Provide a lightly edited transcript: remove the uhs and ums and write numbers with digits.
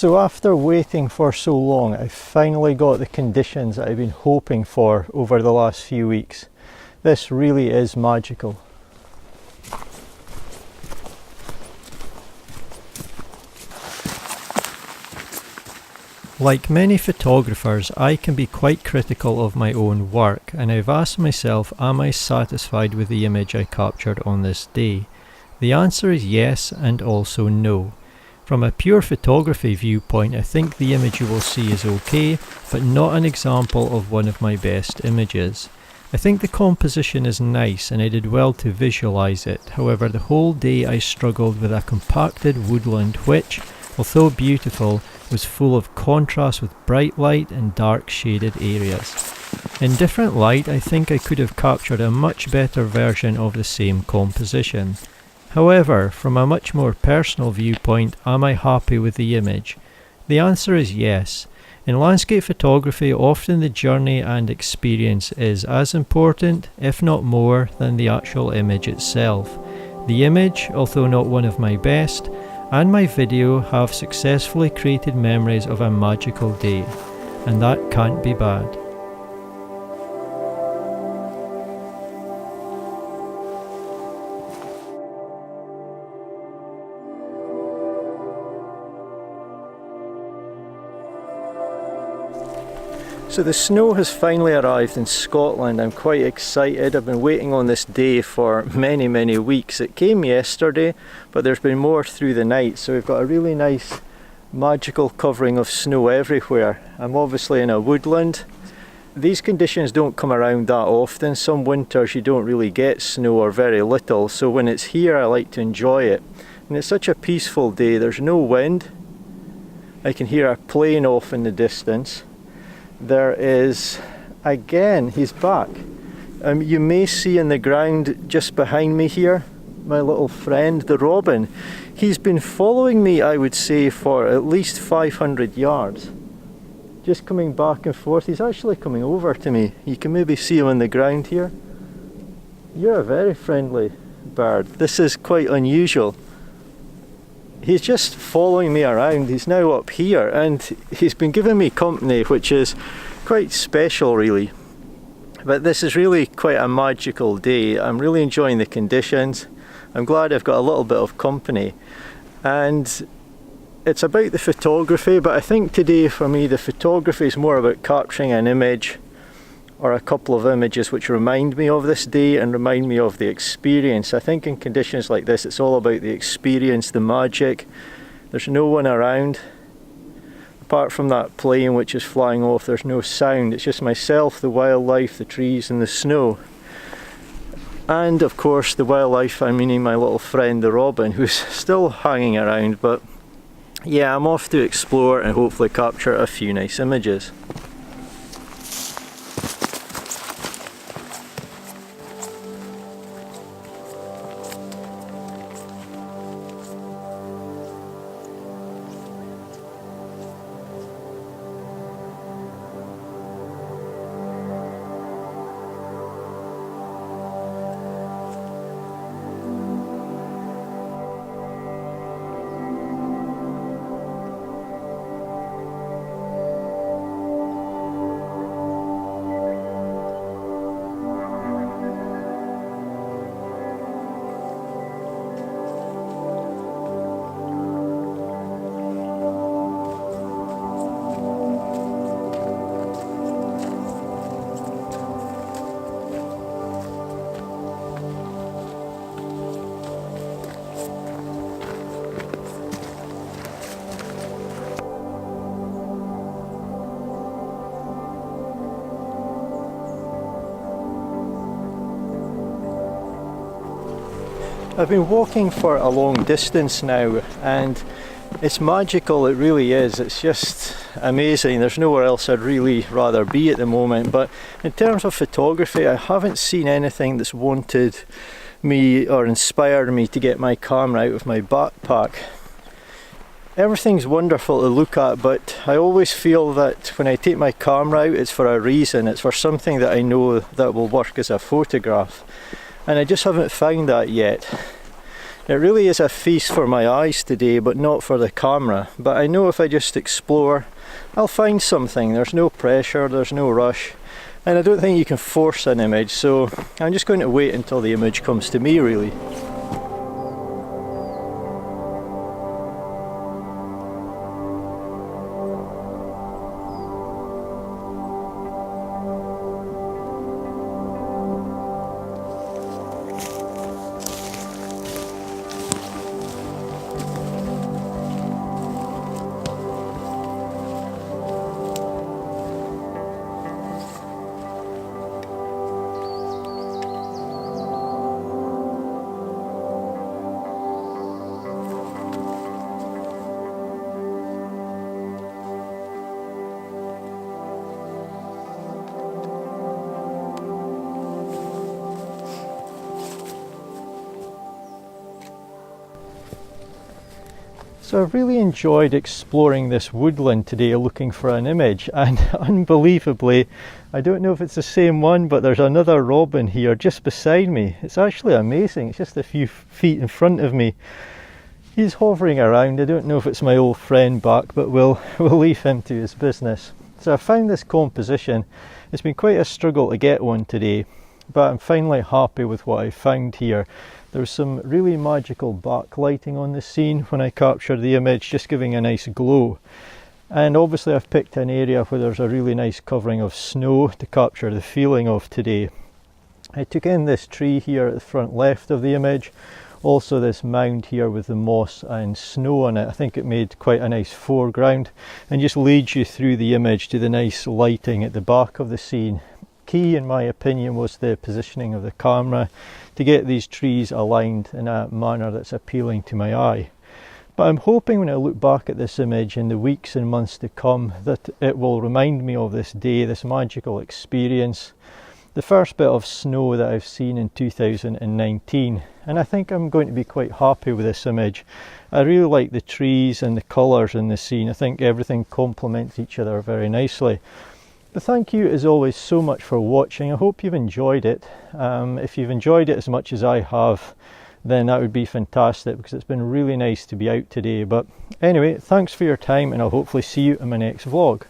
So after waiting for so long, I finally got the conditions that I've been hoping for over the last few weeks. This really is magical. Like many photographers, I can be quite critical of my own work, and I've asked myself, am I satisfied with the image I captured on this day? The answer is yes and also no. From a pure photography viewpoint, I think the image you will see is okay, but not an example of one of my best images. I think the composition is nice and I did well to visualize it. However, the whole day I struggled with a compacted woodland which, although beautiful, was full of contrast with bright light and dark shaded areas. In different light, I think I could have captured a much better version of the same composition. However, from a much more personal viewpoint, am I happy with the image? The answer is yes. In landscape photography, often the journey and experience is as important, if not more, than the actual image itself. The image, although not one of my best, and my video have successfully created memories of a magical day, and that can't be bad. So the snow has finally arrived in Scotland. I'm quite excited. I've been waiting on this day for many weeks. It came yesterday, but there's been more through the night, so we've got a really nice magical covering of snow everywhere. I'm obviously in a woodland. These conditions don't come around that often. Some winters you don't really get snow or very little, so when it's here I like to enjoy it. And it's such a peaceful day. There's no wind. I can hear a plane off in the distance. There is, again, he's back. You may see in the ground just behind me here, my little friend, the robin. He's been following me, I would say, for at least 500 yards. Just coming back and forth. He's actually coming over to me. You can maybe see him on the ground here. You're a very friendly bird. This is quite unusual. He's just following me around. He's now up here and he's been giving me company, which is quite special really. But this is really quite a magical day. I'm really enjoying the conditions. I'm glad I've got a little bit of company. And it's about the photography, but I think today for me the photography is more about capturing an image or a couple of images which remind me of this day and remind me of the experience. I think in conditions like this it's all about the experience, the magic. There's no one around. Apart from that plane which is flying off, there's no sound. It's just myself, the wildlife, the trees and the snow. And of course the wildlife, I mean my little friend the robin, who's still hanging around. But yeah, I'm off to explore and hopefully capture a few nice images. I've been walking for a long distance now and it's magical, it really is. It's just amazing. There's nowhere else I'd really rather be at the moment, but in terms of photography I haven't seen anything that's wanted me or inspired me to get my camera out of my backpack. Everything's wonderful to look at, but I always feel that when I take my camera out it's for a reason. It's for something that I know that will work as a photograph. And I just haven't found that yet. It really is a feast for my eyes today, but not for the camera. But I know if I just explore, I'll find something. There's no pressure, there's no rush, and I don't think you can force an image, so I'm just going to wait until the image comes to me, really. So I've really enjoyed exploring this woodland today looking for an image, and unbelievably, I don't know if it's the same one, but there's another robin here just beside me. It's actually amazing. It's just a few feet in front of me. He's hovering around. I don't know if it's my old friend back, but we'll leave him to his business. So I found this composition. It's been quite a struggle to get one today, but I'm finally happy with what I found here. There's some really magical backlighting on the scene when I captured the image, just giving a nice glow. And obviously I've picked an area where there's a really nice covering of snow to capture the feeling of today. I took in this tree here at the front left of the image, also this mound here with the moss and snow on it. I think it made quite a nice foreground and just leads you through the image to the nice lighting at the back of the scene. Key, in my opinion, was the positioning of the camera to get these trees aligned in a manner that's appealing to my eye. But I'm hoping when I look back at this image in the weeks and months to come that it will remind me of this day, this magical experience, the first bit of snow that I've seen in 2019, and I think I'm going to be quite happy with this image. I really like the trees and the colours in the scene. I think everything complements each other very nicely. But thank you as always so much for watching. I hope you've enjoyed it. If you've enjoyed it as much as I have, then that would be fantastic, because it's been really nice to be out today. But anyway, thanks for your time, and I'll hopefully see you in my next vlog.